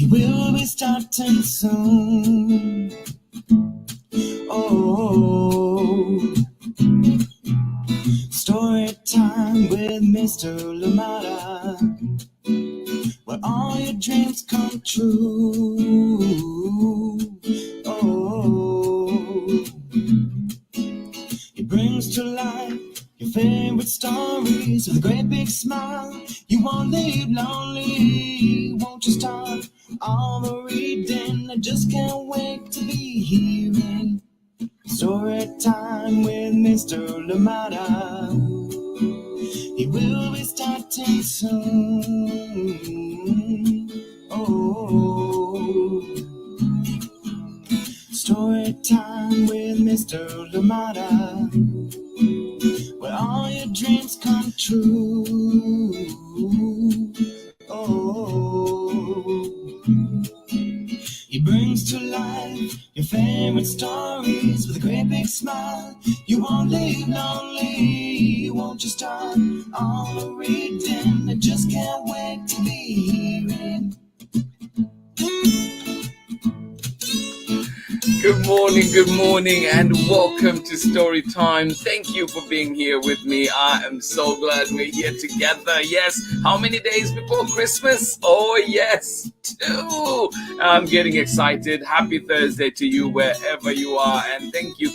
He will be starting soon. Oh, story time with Mr. Lamada, where all your dreams come true. Oh, he brings to life your favorite stories with a great big smile. You won't leave lonely, won't you start all the reading? I just can't wait to be hearing story time with Mr. Lamada. He will be starting soon. Oh, story time with Mr. Lamada, where all your dreams come true. Oh, he brings to life your favorite stories with a great big smile. You won't leave lonely, won't you start all the reading? I just can't wait to be hearing. Good morning, and welcome to Story Time. Thank you for being here with me. I am so glad we're here together. Yes, how many days before Christmas? Oh, yes, 2. I'm getting excited. Happy Thursday to you wherever you are, and thank you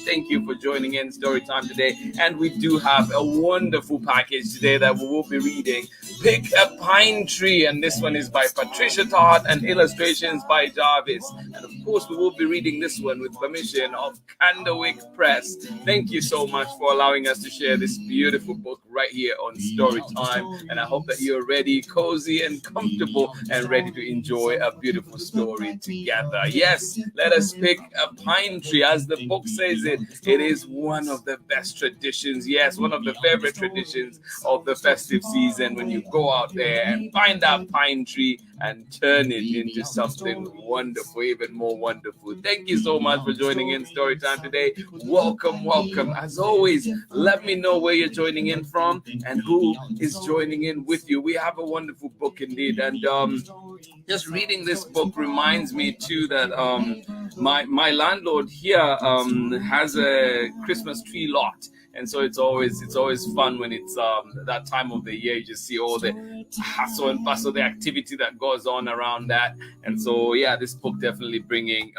for joining in Story Time today. And we do have a wonderful package today that we will be reading. Pick a Pine Tree, and this one is by PATRICIA TOHT and illustrations by JARVIS. And of course, we will be reading this one with permission of CANDLEWICK Press. Thank you so much for allowing us to share this beautiful book right here on Story Time. And I hope that you're ready, cozy and comfortable, and ready to enjoy a beautiful story together. Yes, let us pick a pine tree. As the book says it is one of the best traditions. Yes, one of the favorite traditions of the festive season, when you go out there and find that pine tree and turn it into something wonderful, even more wonderful. Thank you so much for joining in Story Time today. Welcome. As always, let me know where you're joining in from and who is joining in with you. We have a wonderful book indeed, and just reading this book reminds me too that my landlord here has a Christmas tree lot. And so it's always fun when it's that time of the year. You just see all the hustle and bustle, the activity that goes on around that. And so, yeah, this book definitely bringing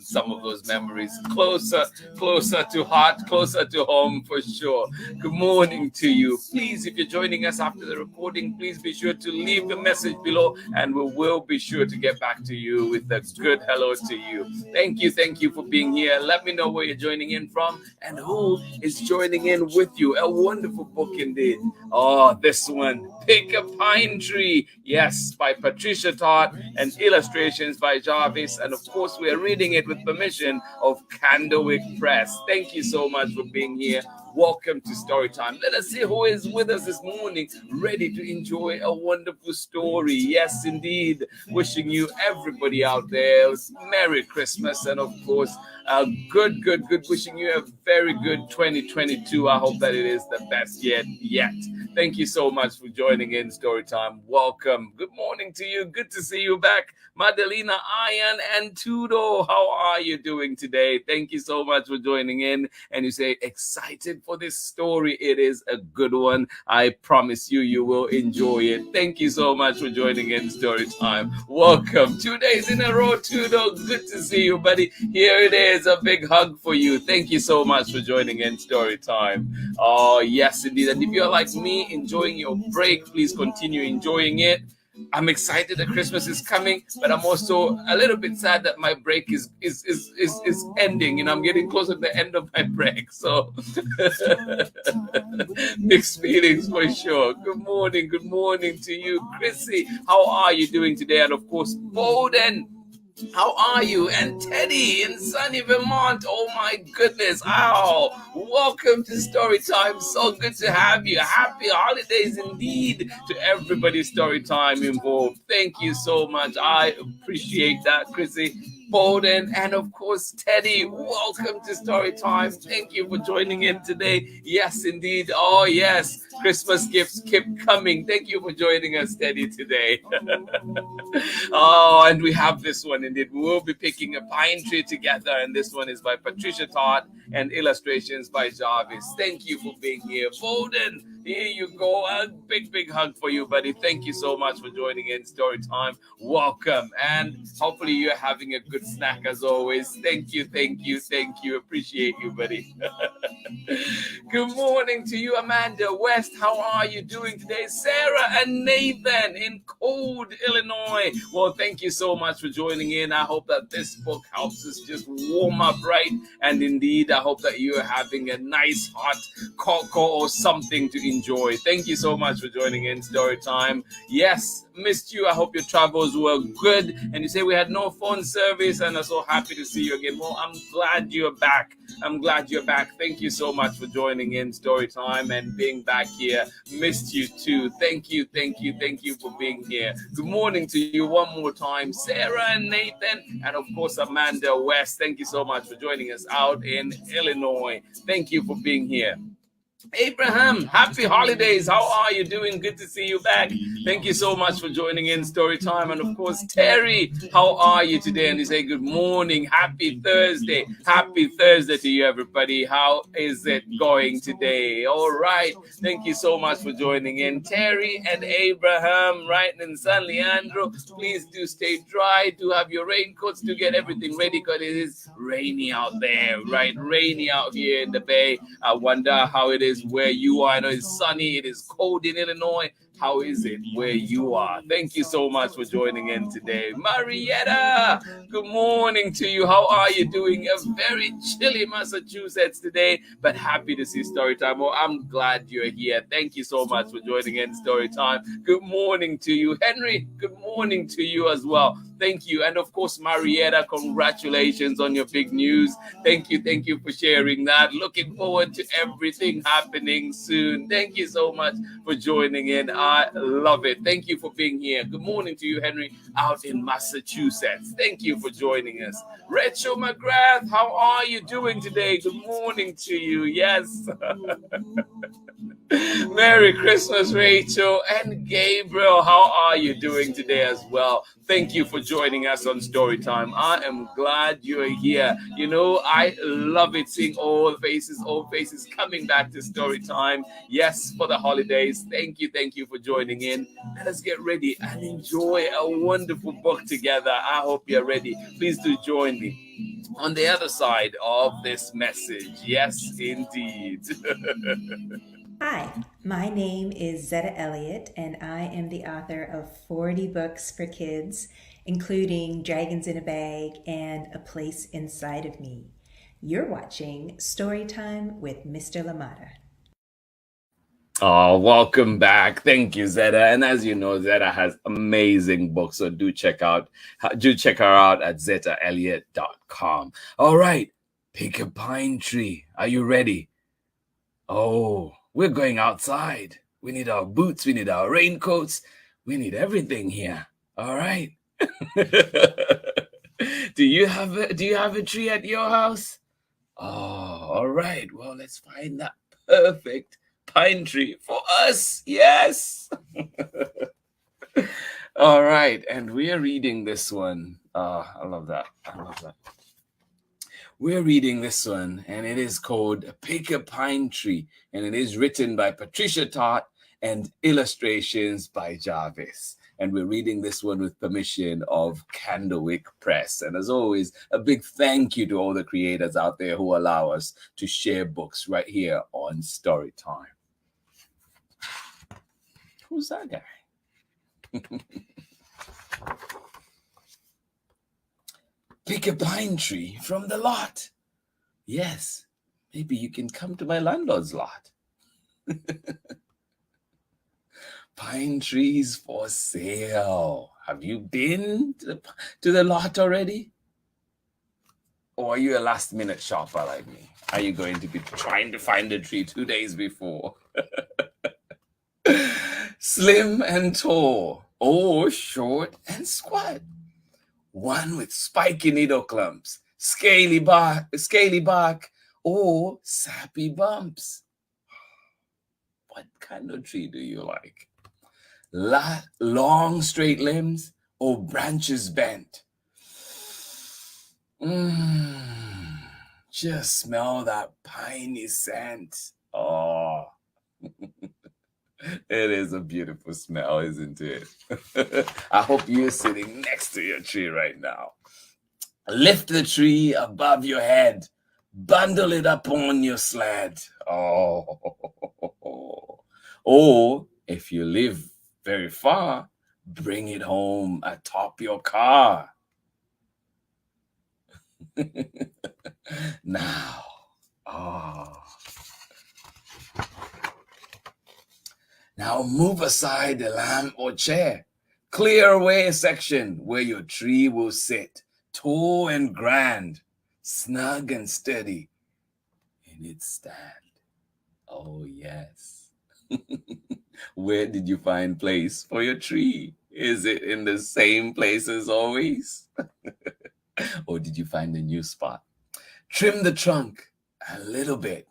some of those memories closer to heart, closer to home for sure. Good morning to you. Please, if you're joining us after the recording, please be sure to leave a message below, and we will be sure to get back to you with a good hello to you. Thank you for being here. Let me know where you're joining in from and who is joining in with you. A wonderful book indeed. Oh, this one, Pick a Pine Tree. Yes, by PATRICIA TOHT and illustrations by Jarvis. And of course, we are reading it with permission of CANDLEWICK Press. Thank you so much for being here. Welcome to Story Time. Let us see who is with us this morning, ready to enjoy a wonderful story. Yes, indeed. Wishing you, everybody out there, Merry Christmas, and of course, good. Wishing you a very good 2022. I hope that it is the best yet. Thank you so much for joining in Story Time. Welcome. Good morning to you. Good to see you back. Madelina, Ian, and Tudo, how are you doing today? Thank you so much for joining in. And you say, excited for this story. It is a good one. I promise you will enjoy it. Thank you so much for joining in Story Time. Welcome. 2 days in a row, Tudo. Good to see you, buddy. Here it is. A big hug for you. Thank you so much for joining in Story Time. Oh, yes, indeed. And if you're like me, enjoying your break, please continue enjoying it. I'm excited that Christmas is coming, but I'm also a little bit sad that my break is ending, and I'm getting closer to the end of my break. So mixed feelings for sure. Good morning to you, Chrissy. How are you doing today? And of course, Bowden, how are you? And Teddy in sunny Vermont. Oh my goodness. Ow. Welcome to Story Time. So good to have you. Happy holidays indeed to everybody Story Time involved. Thank you so much. I appreciate that, Chrissy. Bowden, and of course Teddy, welcome to Story Time. Thank you for joining in today. Yes, indeed. Oh yes, Christmas gifts keep coming. Thank you for joining us, Teddy, today. Oh, and we have this one indeed. We will be picking a pine tree together, and this one is by Patricia TOHT and illustrations by Jarvis. Thank you for being here. Bolden, here you go. A big hug for you, buddy. Thank you so much for joining in Story Time. Welcome, and hopefully you're having a good snack as always. Thank you. Appreciate you, buddy. Good morning to you, Amanda West. How are you doing today? Sarah and Nathan in Cold, Illinois. Well, thank you so much for joining in. I hope that this book helps us just warm up, right? And indeed, I hope that you're having a nice hot cocoa or something to enjoy. Thank you so much for joining in Story Time. Yes, missed you. I hope your travels were good. And you say we had no phone service, and I'm so happy to see you again. Well, I'm glad you're back. Thank you so much for joining in Story Time and being back here. Missed you too. Thank you for being here. Good morning to you one more time, Sarah and Nathan, and of course Amanda West. Thank you so much for joining us out in Illinois. Thank you for being here. Abraham, happy holidays. How are you doing? Good to see you back. Thank you so much for joining in Story Time. And of course, Terry, how are you today? And you say good morning. Happy Thursday. Happy Thursday to you, everybody. How is it going today? All right. Thank you so much for joining in. Terry and Abraham, right in San Leandro. Please do stay dry. Do have your raincoats to get everything ready because it is rainy out there, right? Rainy out here in the Bay. I wonder how it is where you are. I know it's sunny, it is cold in Illinois. How is it where you are? Thank you so much for joining in today. Marietta, good morning to you. How are you doing? A very chilly Massachusetts today, but happy to see Storytime. Oh, I'm glad you're here. Thank you so much for joining in Storytime. Good morning to you. Henry, good morning to you as well. Thank you. And of course, Marietta, congratulations on your big news. Thank you for sharing that. Looking forward to everything happening soon. Thank you so much for joining in. I love it. Thank you for being here. Good morning to you, Henry, out in Massachusetts. Thank you for joining us. Rachel McGrath, how are you doing today? Good morning to you. Yes. Merry Christmas, Rachel. And Gabriel, how are you doing today as well? Thank you for joining us on Storytime. I am glad you're here. You know, I love it seeing old faces coming back to Storytime. Yes, for the holidays. Thank you for joining in. Let us get ready and enjoy a wonderful book together. I hope you're ready. Please do join me on the other side of this message. Yes, indeed. Hi, my name is Zetta Elliott, and I am the author of 40 books for kids, including Dragons in a Bag and A Place Inside of Me. You're watching Storytime with Mr. LaMotta. Oh, welcome back. Thank you, Zeta. And as you know, Zeta has amazing books, so do check her out at zetaelliott.com. All right, pick a pine tree. Are you ready? Oh, we're going outside. We need our boots, we need our raincoats, we need everything here. All right. Do you have a tree at your house? Oh, all right. Well, let's find that perfect pine tree for us. Yes. All right, and we are reading this one. I love that. We're reading this one, and it is called Pick a Pine Tree, and it is written by Patricia TOHT and illustrations by Jarvis. And we're reading this one with permission of Candlewick Press. And as always, a big thank you to all the creators out there who allow us to share books right here on Storytime. Who's that guy? Pick a pine tree from the lot. Yes, maybe you can come to my landlord's lot. Pine trees for sale. Have you been to the lot already? Or are you a last-minute shopper like me? Are you going to be trying to find a tree 2 days before? Slim and tall, or short and squat. One with spiky needle clumps, scaly bark, or sappy bumps. What kind of tree do you like? Long straight limbs or branches bent? Just smell that piney scent. Oh, it is a beautiful smell, isn't it? I hope you're sitting next to your tree right now. Lift the tree above your head. Bundle it up on your sled. Oh. Or if you live very far, bring it home atop your car. Now, now move aside the lamp or chair. Clear away a section where your tree will sit, tall and grand, snug and steady in its stand. Oh, yes. Where did you find place for your tree? Is it in the same place as always? Or did you find a new spot? Trim the trunk a little bit,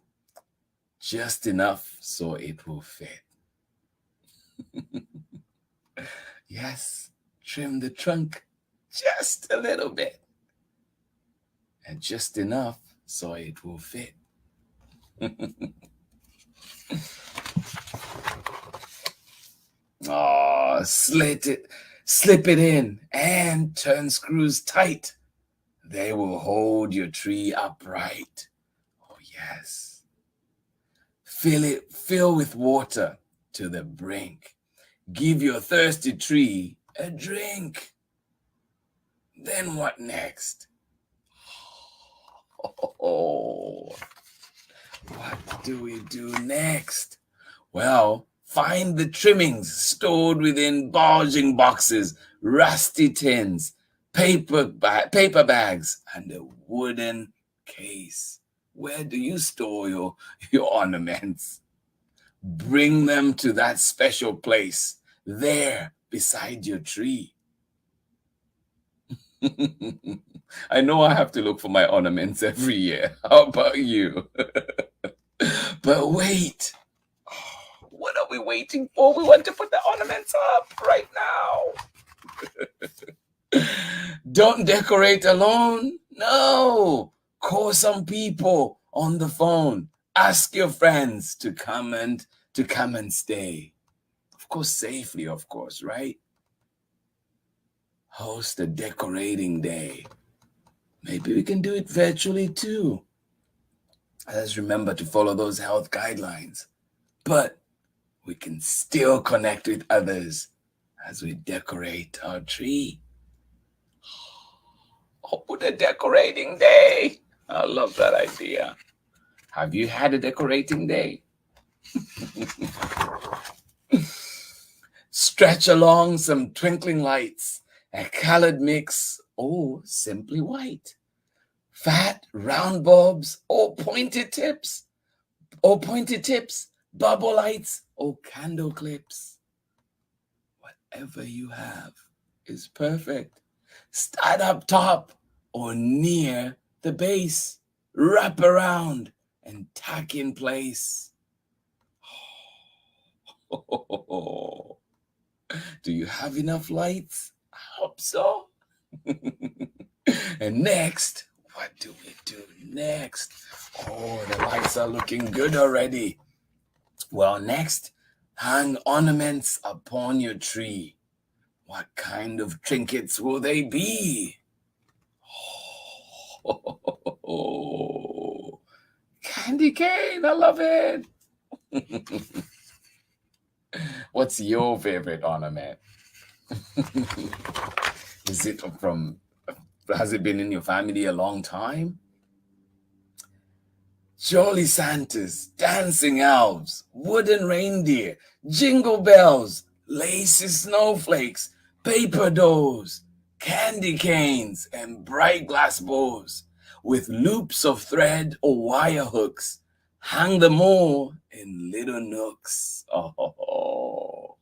just enough so it will fit. Yes, trim the trunk just a little bit, and just enough so it will fit. Oh, slip it in and turn screws tight. They will hold your tree upright. Oh, yes. Fill with water to the brink. Give your thirsty tree a drink. Then what next? Oh, what do we do next? Well, find the trimmings stored within bulging boxes, rusty tins, paper bags, and a wooden case. Where do you store your ornaments? Bring them to that special place, there beside your tree. I know I have to look for my ornaments every year. How about you? But wait. What are we waiting for? We want to put the ornaments up right now. Don't decorate alone. No. Call some people on the phone. Ask your friends to come and stay. Of course, safely, of course, right? Host a decorating day. Maybe we can do it virtually too. Let's remember to follow those health guidelines. But we can still connect with others as we decorate our tree. Oh, the decorating day. I love that idea. Have you had a decorating day? Stretch along some twinkling lights, a colored mix, or simply white. Fat, round bulbs, or pointed tips, bubble lights, or candle clips. Whatever you have is perfect. Start up top or near the base. Wrap around and tack in place. Do you have enough lights? I hope so. And next, what do we do next? Oh, the lights are looking good already. Well, next, hang ornaments upon your tree. What kind of trinkets will they be? Oh, candy cane, I love it. What's your favorite ornament? Has it been in your family a long time? Jolly Santas, dancing elves, wooden reindeer, jingle bells, lacy snowflakes, paper dolls, candy canes, and bright glass bowls with loops of thread or wire hooks. Hang them all in little nooks. Oh,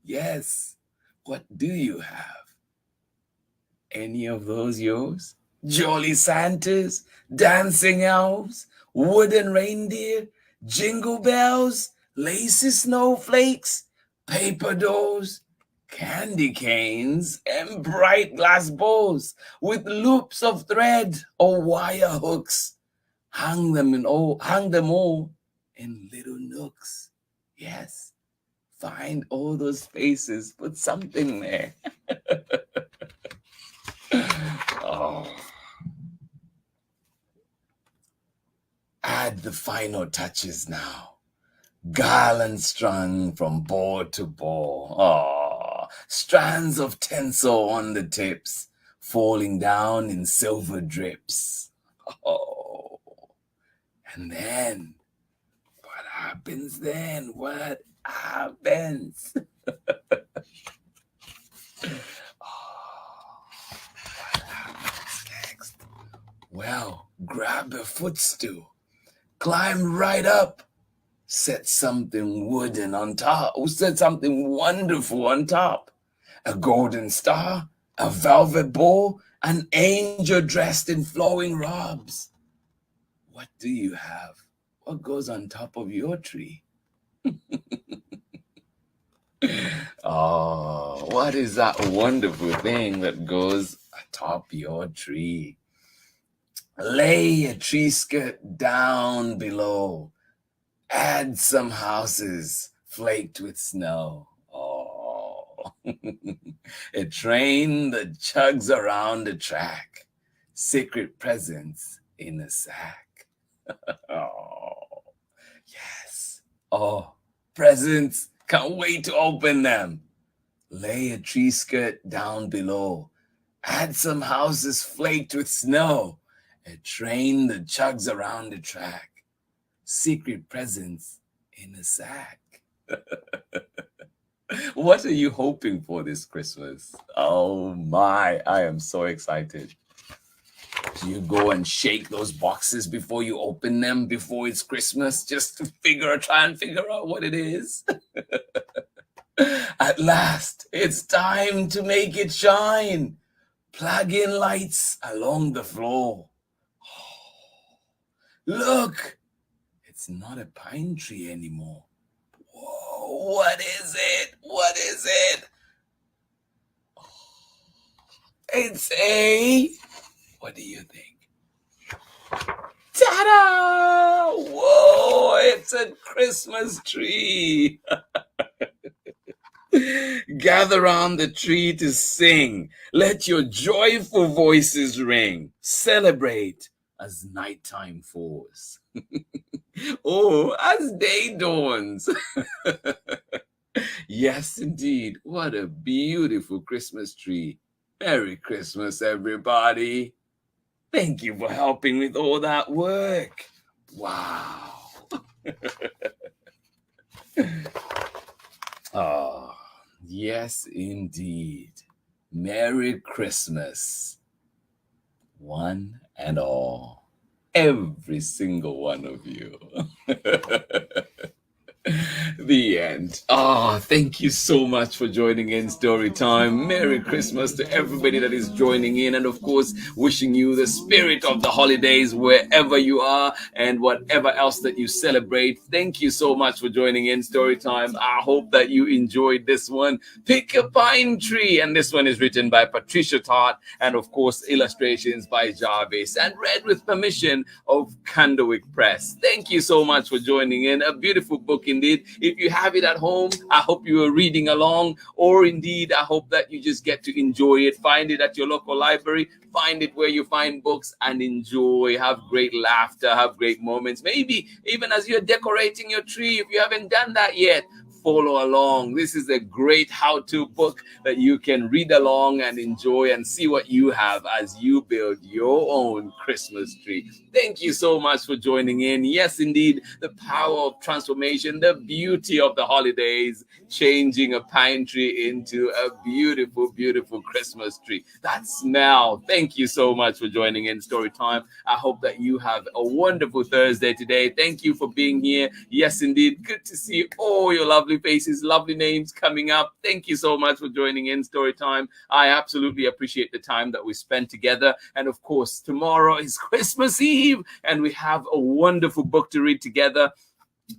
yes. What do you have? Any of those yours? Jolly Santas, dancing elves, wooden reindeer, jingle bells, lacy snowflakes, paper dolls, candy canes, and bright glass bowls with loops of thread or wire hooks. Hang them all in little nooks. Yes, find all those spaces, put something there. Oh. Add the final touches now. Garland strung from board to board. Oh, strands of tinsel on the tips, falling down in silver drips. Oh, and then, what happens then? What happens? What happens next? Well, grab a footstool, climb right up, set something wooden on top, set something wonderful on top. A golden star, a velvet bowl, an angel dressed in flowing robes. What do you have? What goes on top of your tree? Oh, what is that wonderful thing that goes atop your tree? Lay a tree skirt down below. Add some houses flaked with snow. Oh, a train that chugs around the track. Secret presents in a sack. Oh, yes. Oh, presents. Can't wait to open them. Lay a tree skirt down below. Add some houses flaked with snow. A train that chugs around the track. Secret presents in a sack. What are you hoping for this Christmas? Oh my, I am so excited. Do you go and shake those boxes before you open them, before it's Christmas, just to try and figure out what it is? At last, it's time to make it shine. Plug in lights along the floor. Oh, look, it's not a pine tree anymore. Whoa, what is it? What is it? Oh, it's what do you think? Ta-da! Whoa, it's a Christmas tree. Gather round the tree to sing. Let your joyful voices ring. Celebrate as nighttime falls. Oh, as day dawns. Yes, indeed. What a beautiful Christmas tree. Merry Christmas, everybody. Thank you for helping with all that work. Wow. Oh, yes, indeed. Merry Christmas, one and all. Every single one of you. The end. Oh, thank you so much for joining in Story Time. Merry Christmas to everybody that is joining in, and of course, wishing you the spirit of the holidays wherever you are and whatever else that you celebrate. Thank you so much for joining in Story Time. I hope that you enjoyed this one. Pick a Pine Tree, and this one is written by PATRICIA TOHT, and of course, illustrations by JARVIS, and read with permission of CANDLEWICK Press. Thank you so much for joining in. A beautiful book indeed. If you have it at home, I hope you are reading along, or indeed, I hope that you just get to enjoy it. Find it at your local library, find it where you find books, and enjoy. Have great laughter, have great moments. Maybe even as you're decorating your tree, if you haven't done that yet, follow along. This is a great how-to book that you can read along and enjoy and see what you have as you build your own Christmas tree. Thank you so much for joining in. Yes, indeed, the power of transformation, the beauty of the holidays, changing a pine tree into a beautiful, beautiful Christmas tree. That smell. Thank you so much for joining in Story Time. I hope that you have a wonderful Thursday today. Thank you for being here. Yes, indeed, good to see all your lovely faces, lovely names coming up. Thank you so much for joining in Story Time. I absolutely appreciate the time that we spent together. And of course, tomorrow is Christmas Eve, and we have a wonderful book to read together.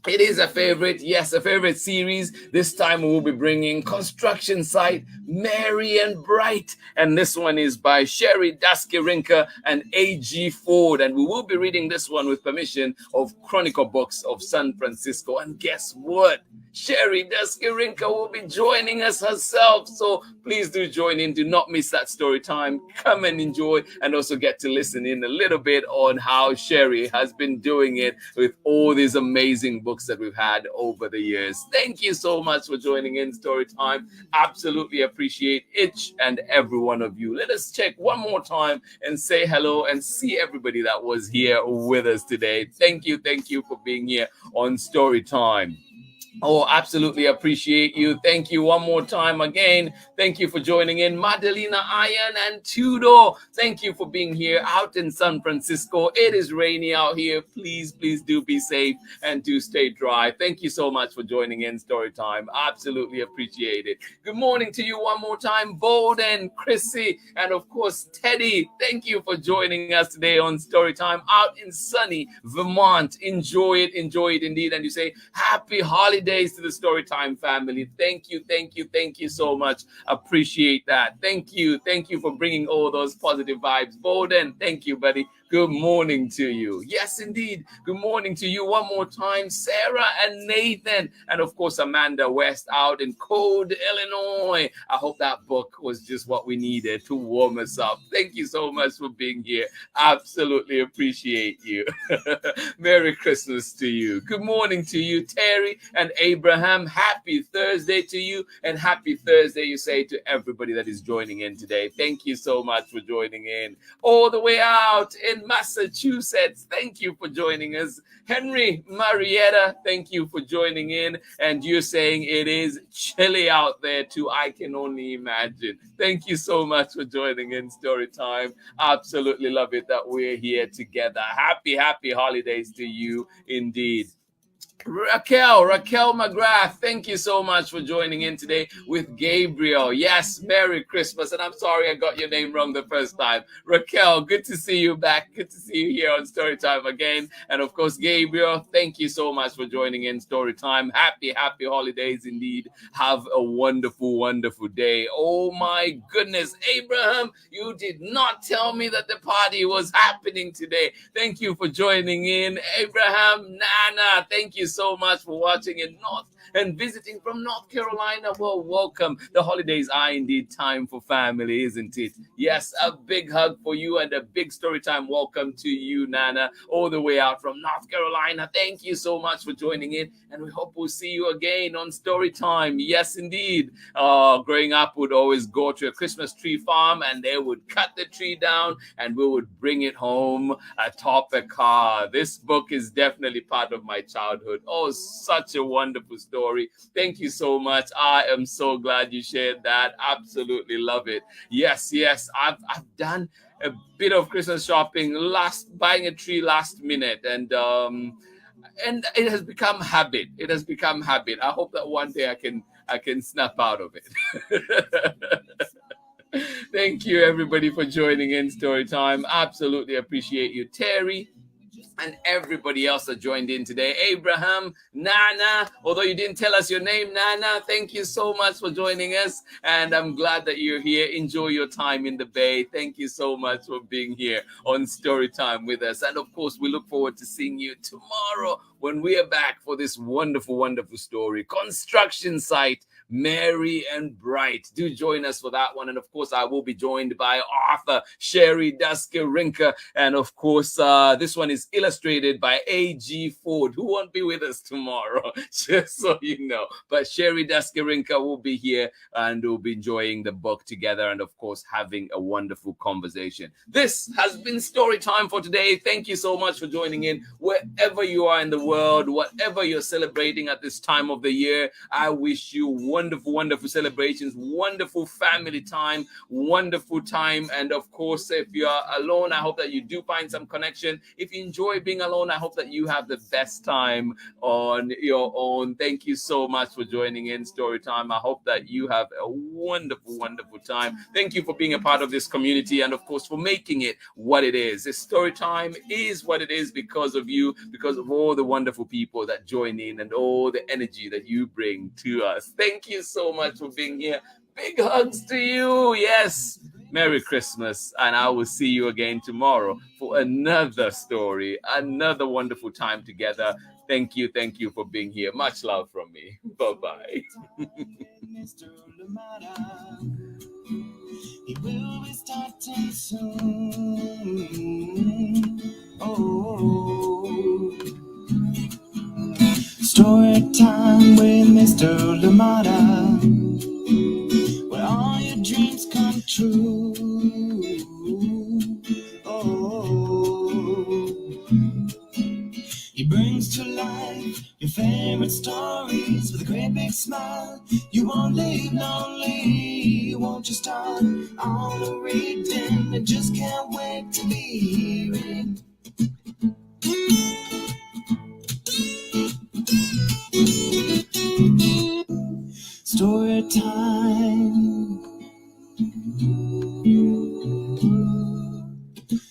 It is a favorite, yes, a favorite series. This time we will be bringing Construction Site, Merry and Bright. And this one is by Sherry Daskirinka and A.G. Ford. And we will be reading this one with permission of Chronicle Books of San Francisco. And guess what? Sherry Daskirinka will be joining us herself. So please do join in. Do not miss that story time. Come and enjoy and also get to listen in a little bit on how Sherry has been doing it with all these amazing books that we've had over the years. Thank you so much for joining in Story Time. Absolutely appreciate each and every one of you. Let us check one more time and say hello and see everybody that was here with us today. Thank you for being here on Story Time. Oh, absolutely appreciate you. Thank you one more time again. Thank you for joining in. Madalena Iron and Tudor, thank you for being here out in San Francisco. It is rainy out here. Please do be safe and do stay dry. Thank you so much for joining in Story Time. Absolutely appreciate it. Good morning to you one more time, Bolden, Chrissy, and of course, Teddy. Thank you for joining us today on Story Time out in sunny Vermont. Enjoy it indeed. And you say, happy holidays to the Storytime family. Thank you so much. Appreciate that. Thank you for bringing all those positive vibes. Bolden, thank you, buddy. Good morning to you. Yes, indeed. Good morning to you one more time, Sarah and Nathan, and of course, Amanda West out in cold Illinois. I hope that book was just what we needed to warm us up. Thank you so much for being here. Absolutely appreciate you. Merry Christmas to you. Good morning to you, Terry and Abraham. Happy Thursday to you, and happy Thursday, you say, to everybody that is joining in today. Thank you so much for joining in. All the way out in Massachusetts, thank you for joining us. Henry, Marietta, thank you for joining in. And you're saying it is chilly out there too. I can only imagine. Thank you so much for joining in Story Time. Absolutely love it that we're here together. Happy holidays to you indeed. Raquel McGrath, thank you so much for joining in today with Gabriel. Yes, Merry Christmas. And I'm sorry I got your name wrong the first time. Raquel, good to see you back. Good to see you here on Storytime again. And of course, Gabriel, thank you so much for joining in Storytime. Happy holidays indeed. Have a wonderful day. Oh my goodness, Abraham, you did not tell me that the party was happening today. Thank you for joining in. Abraham, Nana, thank you so much for watching in North and visiting from North Carolina. Well, welcome. The holidays are indeed time for family, isn't it? Yes, a big hug for you and a big story time welcome to you, Nana, all the way out from North Carolina. Thank you so much for joining in, and we hope we'll see you again on Story Time. Yes, indeed. Growing up, would always go to a Christmas tree farm, and they would cut the tree down, and we would bring it home atop a car. This book is definitely part of my childhood. Oh, such a wonderful story. Thank you so much. I am so glad you shared that. Absolutely love it. Yes. I've done a bit of Christmas shopping, buying a tree last minute, and it has become habit. I hope that one day I can snap out of it. Thank you, everybody, for joining in Story Time. Absolutely appreciate you, Terry, and everybody else that joined in today. Abraham, Nana, although you didn't tell us your name, Nana, thank you so much for joining us, and I'm glad that you're here. Enjoy your time in the Bay. Thank you so much for being here on Story Time with us, and of course, we look forward to seeing you tomorrow when we are back for this wonderful story, Construction Site, Merry and Bright. Do join us for that one. And of course, I will be joined by author Sherry Daskirinka. And of course, this one is illustrated by A.G. Ford, who won't be with us tomorrow, just so you know. But Sherry Daskirinka will be here, and we'll be enjoying the book together, and of course, having a wonderful conversation. This has been Story Time for today. Thank you so much for joining in. Wherever you are in the world, whatever you're celebrating at this time of the year, I wish you wonderful celebrations, wonderful family time, wonderful time. And of course, if you are alone, I hope that you do find some connection. If you enjoy being alone, I hope that you have the best time on your own. Thank you so much for joining in Story Time. I hope that you have a wonderful time. Thank you for being a part of this community, and of course for making it what it is. This Story Time is what it is because of you, because of all the wonderful people that join in and all the energy that you bring to us. Thank you so much for being here. Big hugs to you. Yes. Merry Christmas, and I will see you again tomorrow for another story, another wonderful time together. Thank you for being here. Much love from me. Bye-bye. He will be starting soon. Oh, story time with Mr. Lamada, where all your dreams come true. Oh, he brings to life your favorite stories with a great big smile. You won't leave lonely, won't you start all the reading? I just can't wait to be hearing. Story time.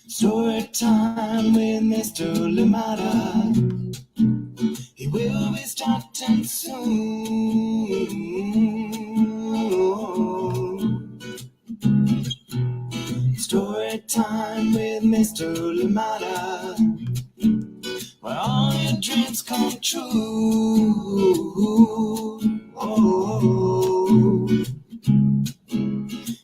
Story time with Mr. Lamada. He will be starting soon. Story time with Mr. Lamada, where all your dreams come true. Oh,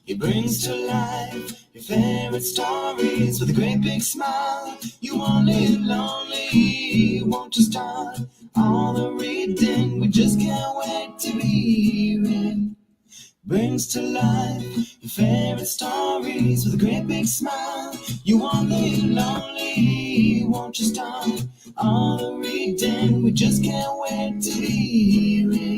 he brings to life your favorite stories with a great big smile. You won't live lonely, won't you start all the reading? We just can't wait to be hearing. Brings to life your favorite stories with a great big smile. You won't live lonely, won't you start all the reading? We just can't wait to be hearing.